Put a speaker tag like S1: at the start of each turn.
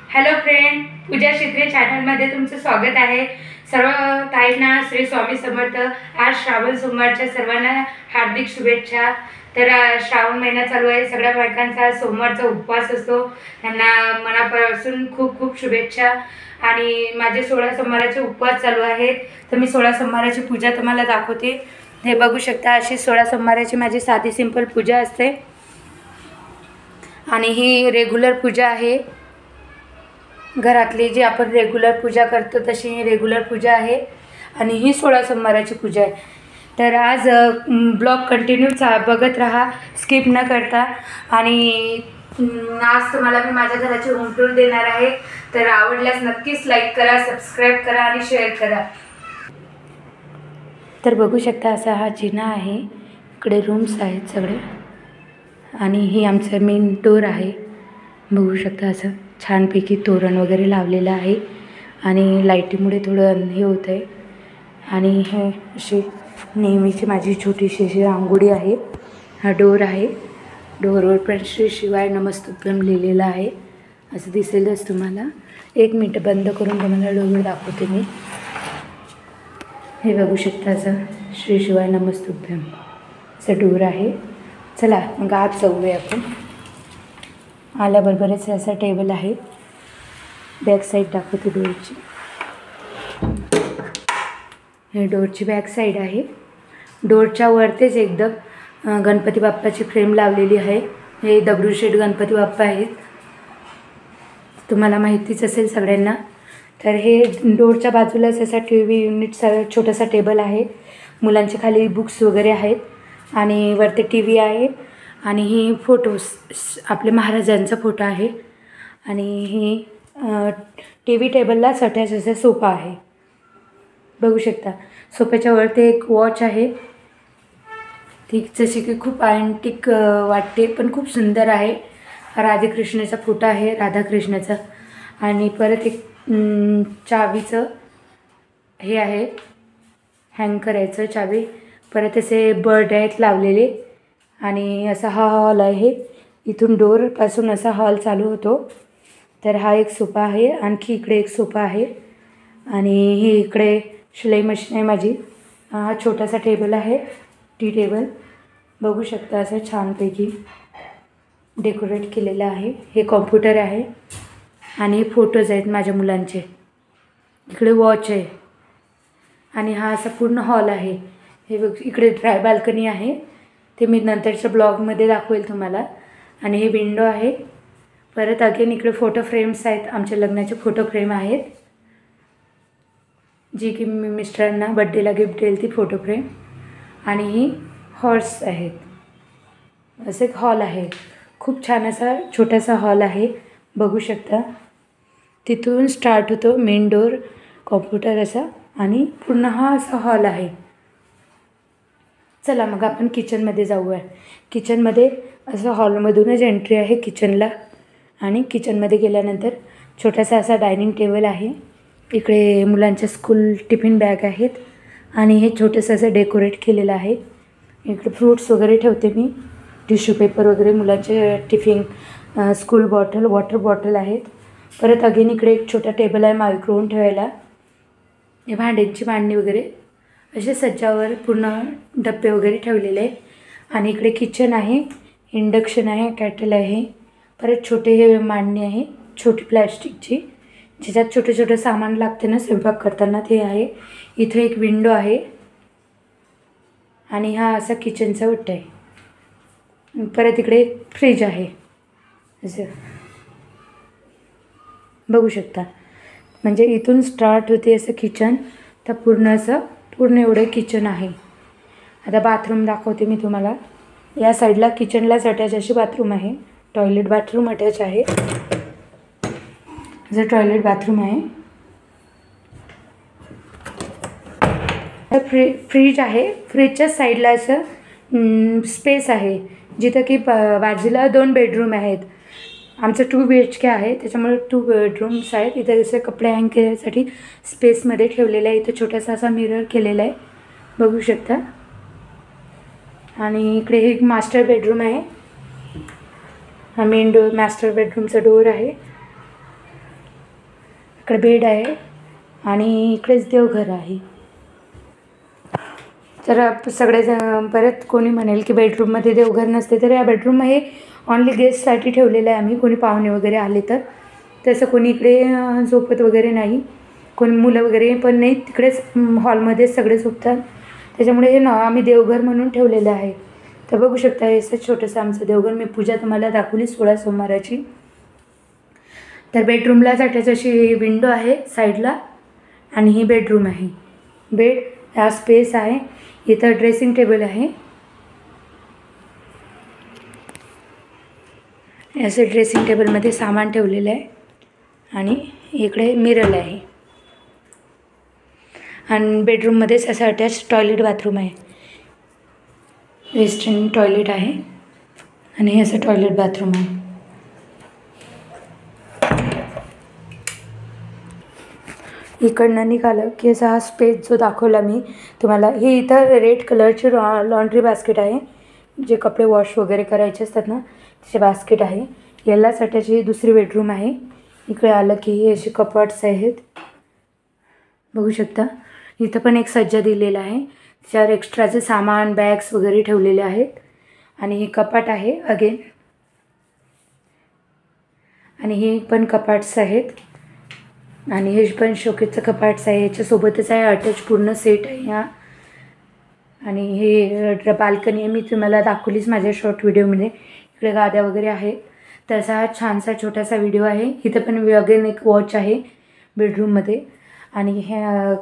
S1: Hello friend, पूजा शित्रे चॅनलमध्ये तुमचं स्वागत आहे। सर्व ताईंना श्री स्वामी समर्थ। आज श्रावण सोमवारच्या सर्वांना हार्दिक शुभेच्छा। तर श्रावण महिना चालू आहे, सगळ्या बायकांचा सोमवारचा उपवास असतो, त्यांना मनापासून खूप खूप शुभेच्छा। आणि माझे 16 सोमवाराचे उपवास चालू आहेत, तर मी 16 सोमवाराची पूजा तुम्हाला दाखवते। हे बघू शकता, अशी 16 सोमवाराची माझी साधी सिंपल पूजा असते आणि ही रेग्युलर पूजा आहे। घरातली जी आपण रेग्युलर पूजा करतो तशी ही रेग्युलर पूजा आहे आणि ही 16 सोमवाराची पूजा आहे। तर आज ब्लॉग कंटिन्यू बघत राहा, स्किप न करता। आणि आज तुम्हाला मी माझ्या घराची होम टूर देणार आहे, तर आवडल्यास नक्कीच लाईक करा, सबस्क्राईब करा आणि शेअर करा। तर बघू शकता, असा हा जिना आहे, इकडे रूम्स आहेत सगळे आणि ही आमचं मेन डोर आहे। बघू शकता, असं छानपैकी तोरण वगैरे लावलेलं आहे आणि लाईटीमुळे थोडं हे होतं आहे। आणि हे अशी नेहमीची माझी छोटीशी अशी रांगोळी आहे। हा डोर आहे, डोरवर पण श्री शिवाय नमस्तुभ्यम लिहिलेलं आहे, असं दिसेलच तुम्हाला। एक मिनटं बंद करून तुम्हाला डोर दाखवते मी। हे बघू शकता, असं श्री शिवाय नमस्तुभ्यम असं डोर आहे। चला मग आज जाऊया आपण। आल्याबरोबरच असा टेबल आहे, बॅक साईड दाखवते डोरची। हे डोरची बॅक साईड आहे। डोरच्या वरतीच एकदम गणपती बाप्पाची फ्रेम लावलेली आहे। हे दगडूशेठ गणपती बाप्पा आहेत, तुम्हाला माहितीच असेल सगळ्यांना। तर हे डोरच्या बाजूलाच असा TV युनिटचा छोटासा टेबल आहे, मुलांचे खाली बुक्स वगैरे आहेत आणि वरती TV आहे। आणि ही फोटोज आपले महाराजांचा फोटो आहे आणि ही TV टेबलला अटॅच असा सोफा आहे, बघू शकता। सोफ्याच्या वरती एक वॉच आहे, ती जशी की खूप अँटिक वाटते पण खूप सुंदर आहे। राधाकृष्णाचा फोटो आहे, राधाकृष्णाचा। आणि परत एक चावीचं हे आहे, हँग करायचं चावी। परत असे बर्ड आहेत लावलेले आणि असा हा हॉल आहे, इथून डोरपासून असा हॉल चालू होतो। तर हा एक सोफा आहे, आणखी इकडे एक सोफा आहे आणि ही इकडे शिलाई मशीन आहे माझी। हा छोटासा टेबल आहे, टी टेबल, बघू शकता, असं छानपैकी डेकोरेट केलेलं आहे। हे कॉम्प्युटर आहे आणि फोटोज आहेत माझ्या मुलांचे, इकडे वॉच आहे आणि हा असा पूर्ण हॉल आहे। हे बघ, इकडे ड्राय बाल्कनी आहे, ते मी नंतरच्या ब्लॉगमध्ये दाखवेल तुम्हाला। आणि हे विंडो आहे। परत अगेन इकडे फोटो फ्रेम्स आहेत, आमच्या लग्नाचे फोटो फ्रेम आहेत, जी की मी मिस्टरांना बड्डेला गिफ्ट देईल ती फोटो फ्रेम। आणि ही हॉर्स आहेत, असं एक हॉल आहे, खूप छान असा छोटासा हॉल आहे, बघू शकता। तिथून स्टार्ट होतो मेन डोर, कॉम्प्युटर असा, आणि पूर्ण हा असा हॉल आहे। चला मग आपण किचनमध्ये जाऊया। किचनमध्ये असं हॉलमधूनच एंट्री आहे किचनला आणि किचनमध्ये गेल्यानंतर छोटासा असा डायनिंग टेबल आहे, इकडे मुलांच्या स्कूल टिफिन बॅग आहेत आणि हे छोटंसं असं डेकोरेट केलेलं आहे। इकडे फ्रूट्स वगैरे ठेवते मी, टिश्यू पेपर वगैरे, मुलांचे tiffin, school bottle, water bottle आहेत। परत अगेन इकडे एक छोटा टेबल आहे मायक्रोवेव्ह ठेवायला, हे भांड्यांची मांडणी वगैरे असे सज्जावर पूर्ण डब्बे वगैरे ठेवलेले आहे। आणि इकडे किचन आहे, इंडक्शन आहे, कॅटल आहे, परत छोटे हे मांडणी आहे छोटी प्लॅस्टिकची, ज्याच्यात छोटे छोटे सामान लागते ना स्वयंपाक करताना, ते आहे। इथे एक विंडो आहे आणि हा असा किचनचा ओटा आहे। परत इकडे फ्रीज आहे, असं बघू शकता। म्हणजे इथून स्टार्ट होते असं किचन, तर पूर्ण एवढं किचन आहे। आता बाथरूम दाखवते मी तुम्हाला। या साईडला किचनलाच अटॅच अशी बाथरूम आहे, टॉयलेट बाथरूम अटॅच आहे, असं टॉयलेट बाथरूम आहे। फ्रीज आहे, फ्रीजच्या साईडला असं स्पेस आहे, जिथं की बाजूला 2 बेडरूम आहेत। आमचं 2 BHK आहे, त्याच्यामुळे 2 बेडरूम्स आहेत। इथं जसं कपडे हँग करण्यासाठी स्पेसमध्ये ठेवलेलं आहे, इथं छोटासा असा मिरर केलेला आहे, बघू शकता। आणि इकडे एक मास्टर बेडरूम आहे, हा मेन डोर मास्टर बेडरूमचा डोर आहे। इकडे बेड आहे आणि इकडेच देवघर आहे. तर सगळेजण परत कोणी म्हणेल की बेडरूममध्ये देवघर नसते, तर या बेडरूम हे ऑनली गेस्टसाठी ठेवलेलं आहे आम्ही. कोणी पाहुणे वगैरे आले तर तसं कोणी इकडे झोपत वगैरे नाही, कोणी मुलं वगैरे पण नाही, तिकडेच हॉलमध्येच सगळे झोपतात. त्याच्यामुळे हे आम्ही देवघर म्हणून ठेवलेलं आहे. तर बघू शकता हे असं छोटंसं आमचं देवघर. मी पूजा तुम्हाला दाखवली 16 सोमवाराची. तर बेडरूमला जाण्याची अशी विंडो आहे साईडला आणि ही बेडरूम आहे. बेड हा स्पेस आहे. इथं ड्रेसिंग टेबल आहे. असे ड्रेसिंग टेबलमध्ये सामान ठेवलेलं आहे आणि इकडे मिरर आहे. आणि बेडरूममध्येच असं अटॅच टॉयलेट बाथरूम आहे. वेस्टर्न टॉयलेट आहे आणि हे असं टॉयलेट बाथरूम आहे. इकडनं निघालं की असा हा स्पेस जो दाखवला मी तुम्हाला, ही इथं रेड कलरची लॉन्ड्री बास्केट आहे. जे कपडे वॉश वगैरे करायचे असतात ना त्याचे बास्केट आहे. यालासाठीची ही दुसरी बेडरूम आहे. इकडे आलं की हे असे कपाट्स आहेत, बघू शकता. इथं पण एक सज्जा दिलेला आहे, त्याच्यावर एक्स्ट्राचे सामान बॅग्स वगैरे ठेवलेले आहेत. आणि हे कपाट आहे अगेन, आणि हे पण कपाट्स आहेत. आणि हे पण शोकेसचं कपाट्स आहे. याच्यासोबतच आहे अटॅच पूर्ण सेट आहे ह्या. आणि हे बाल्कनी आहे, मी तुम्हाला दाखवलीच माझ्या शॉर्ट व्हिडिओमध्ये. इकडे गाद्या वगैरे आहेत. तसा हा छानसा छोटासा व्हिडिओ आहे. इथं पण अगेन एक वॉच आहे बेडरूममध्ये. आणि ह्या